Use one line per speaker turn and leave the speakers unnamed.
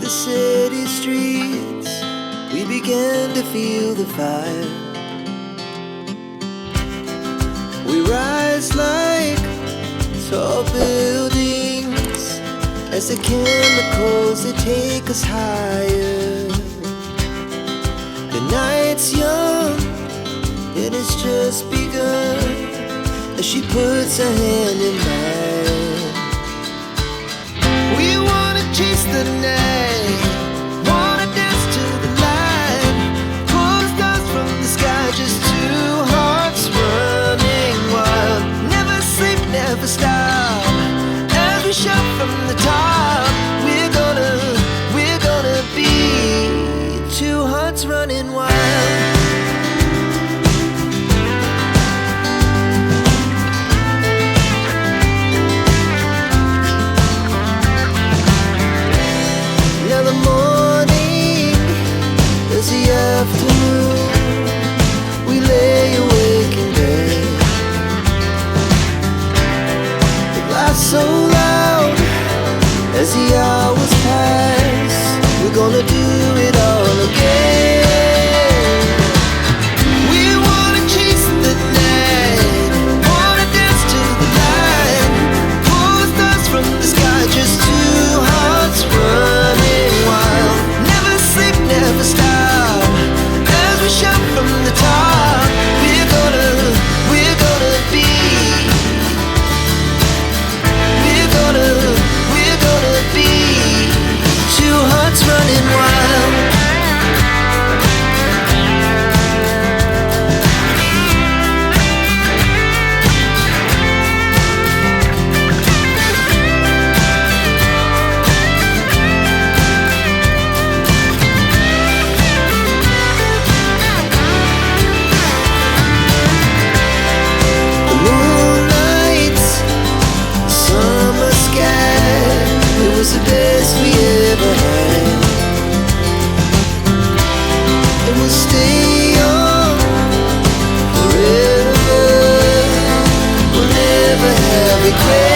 the city streets, we began to feel the fire. We rise like tall buildings as the chemicals, they take us higher. The night's young and it's just begun as she puts her hand in mine. We wanna chase the night, wanna dance to the light, pull the stars from the sky, just two hearts running wild. Never sleep, never stop, as we shout from the top. We're gonna be two hearts running wild. Now the morning is the afternoon, we lay awake in bed. The laughs so loud as the hours pass, we're gonna do it all again. We wanna chase the night, wanna dance to the light, pull the stars from the sky, just two hearts running wild. Never sleep, never stop, as we shout from the top. We're gonna be, we're gonna be two hearts running wild. The moonlight, summer sky, it was the best we ever had. And we'll stay young forever, we'll never have regret.